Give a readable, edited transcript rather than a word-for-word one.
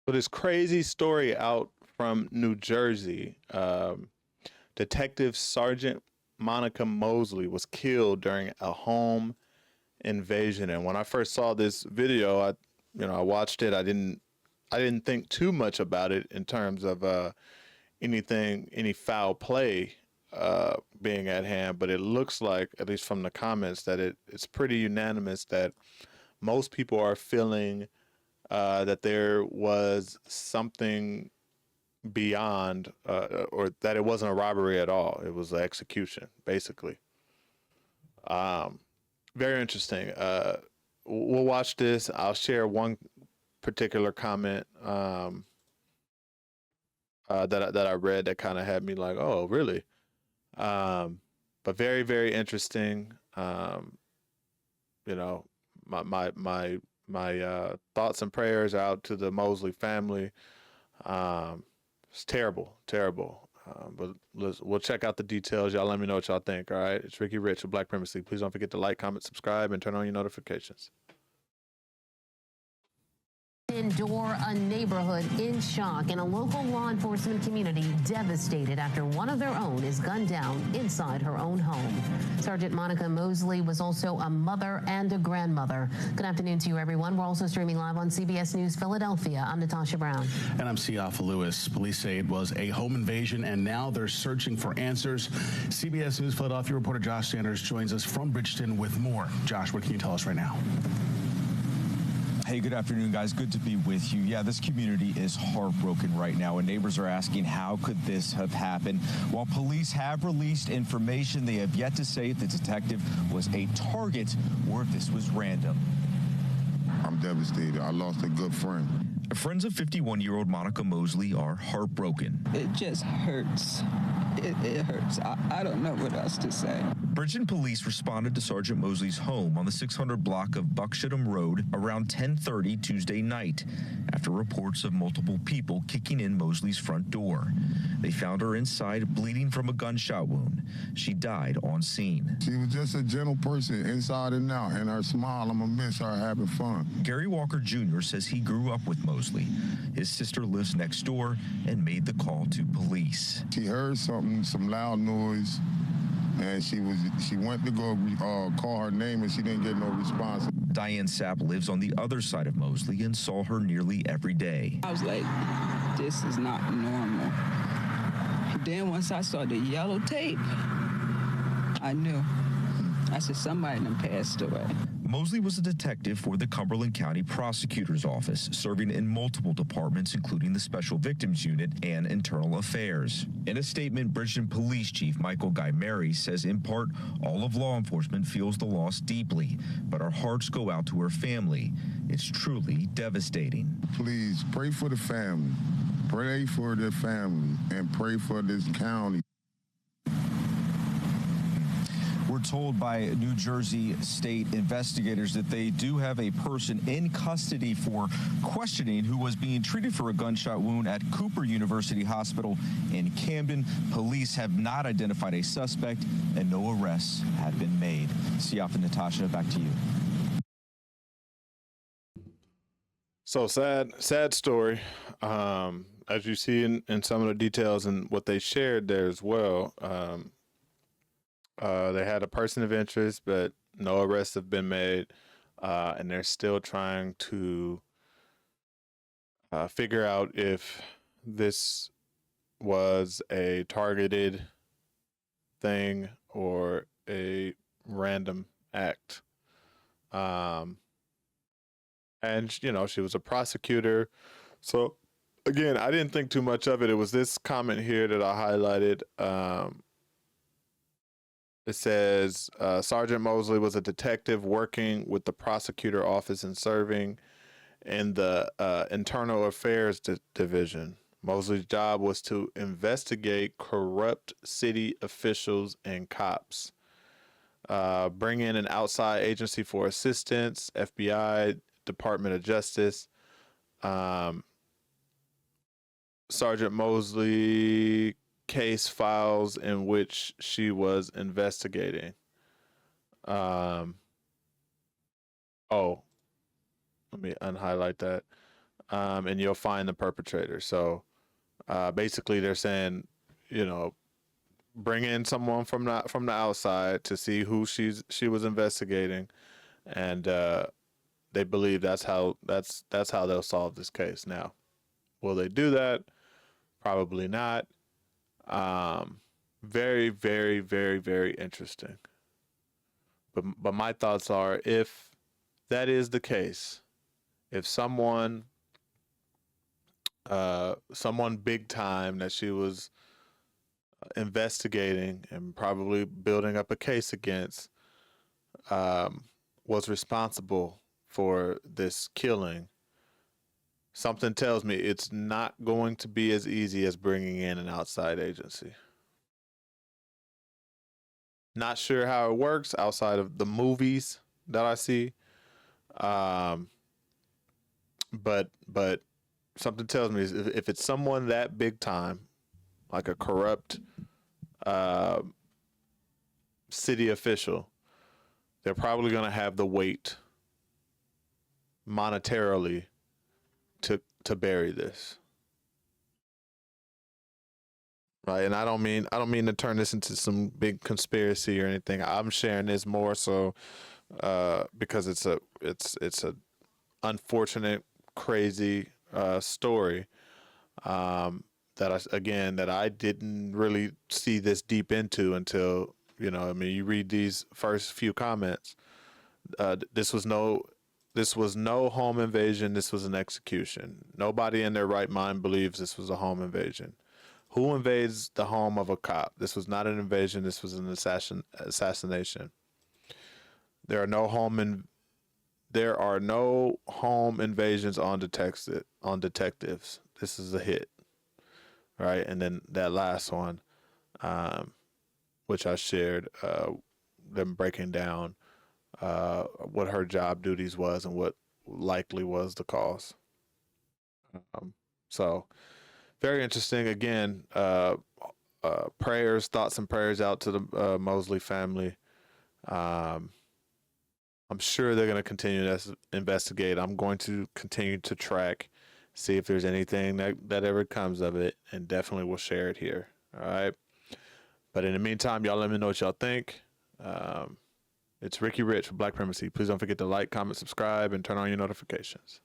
So this crazy story out from New Jersey. Detective Sergeant Monica Mosley was killed during a home invasion. And when I first saw this video, I watched it. I didn't think too much about it in terms of any foul play being at hand. But it looks like, at least from the comments, that it's pretty unanimous that most people are feeling that there was something beyond, or that it wasn't a robbery at all. It was an execution, basically. Very interesting. We'll watch this. I'll share one particular comment that I read that kind of had me like, oh, really? But very, very interesting. You know, my thoughts and prayers out to the Mosley family. It's terrible, terrible. But we'll check out the details. Y'all let me know what y'all think, all right? It's Ricky Rich of Black Primacy. Please don't forget to like, comment, subscribe, and turn on your notifications. Indoor, a neighborhood in shock and a local law enforcement community devastated after one of their own is gunned down inside her own home. Sergeant Monica Mosley was also a mother and a grandmother. Good afternoon to you, everyone. We're also streaming live on CBS News Philadelphia. I'm Natasha Brown. And I'm Siafa Lewis. Police say it was a home invasion, and now they're searching for answers. CBS News Philadelphia reporter Josh Sanders joins us from Bridgeton with more. Josh, what can you tell us right now? Hey, good afternoon, guys. Good to be with you. Yeah, this community is heartbroken right now, and neighbors are asking how could this have happened. While police have released information, they have yet to say if the detective was a target or if this was random. I'm devastated. I lost a good friend. Friends of 51-year-old Monica Mosley are heartbroken. It just hurts. It hurts. I don't know what else to say. Bridgeton police responded to Sergeant Mosley's home on the 600 block of Buckshottam Road around 10:30 Tuesday night after reports of multiple people kicking in Mosley's front door. They found her inside bleeding from a gunshot wound. She died on scene. She was just a gentle person inside and out, and her smile, I'm gonna miss her having fun. Gary Walker Jr. says he grew up with Mosley. His sister lives next door and made the call to police. She heard something, some loud noise, and she went to go call her name, and she didn't get no response. Diane Sapp lives on the other side of Mosley and saw her nearly every day. I was like, this is not normal. Then once I saw the yellow tape, I knew. I said, somebody done passed away. Mosley was a detective for the Cumberland County Prosecutor's Office, serving in multiple departments, including the Special Victims Unit and Internal Affairs. In a statement, Bridgeton Police Chief Michael Guy Mary says, in part, all of law enforcement feels the loss deeply, but our hearts go out to her family. It's truly devastating. Please pray for the family. Pray for the family and pray for this county. We're told by New Jersey state investigators that they do have a person in custody for questioning who was being treated for a gunshot wound at Cooper University Hospital in Camden. Police have not identified a suspect, and no arrests have been made. Siafa and Natasha, back to you. So sad story. As you see in some of the details and what they shared there as well. They had a person of interest, but no arrests have been made, and they're still trying to figure out if this was a targeted thing or a random act. And, she was a prosecutor. So, again, I didn't think too much of it. It was this comment here that I highlighted. It says, Sergeant Mosley was a detective working with the prosecutor office and serving in the Internal Affairs Division. Mosley's job was to investigate corrupt city officials and cops, bring in an outside agency for assistance, FBI, Department of Justice. Sergeant Mosley case files in which she was investigating. Let me unhighlight that. and you'll find the perpetrator. So basically, they're saying, bring in someone from the outside to see who she was investigating, and they believe that's how they'll solve this case. Now, will they do that? Probably not. Very, very, very, very interesting. But my thoughts are, if that is the case, if someone big time that she was investigating and probably building up a case against was responsible for this killing, something tells me it's not going to be as easy as bringing in an outside agency. Not sure how it works outside of the movies that I see. But something tells me if it's someone that big time, like a corrupt city official, they're probably going to have the weight monetarily to bury this. Right, and I don't mean to turn this into some big conspiracy or anything. I'm sharing this more so because it's a unfortunate, crazy story that I didn't really see this deep into until you read these first few comments. This was no home invasion. This was an execution. Nobody in their right mind believes this was a home invasion. Who invades the home of a cop? This was not an invasion. This was an assassination. There are no home invasions on detectives. This is a hit, right? And then that last one, which I shared, them breaking down what her job duties was and what likely was the cause. So very interesting. Again, thoughts and prayers out to the Mosley family. I'm sure they're going to continue to investigate. I'm going to continue to track, see if there's anything that ever comes of it, and definitely will share it here. All right. But in the meantime, y'all let me know what y'all think. It's Ricky Rich for Black Primacy. Please don't forget to like, comment, subscribe, and turn on your notifications.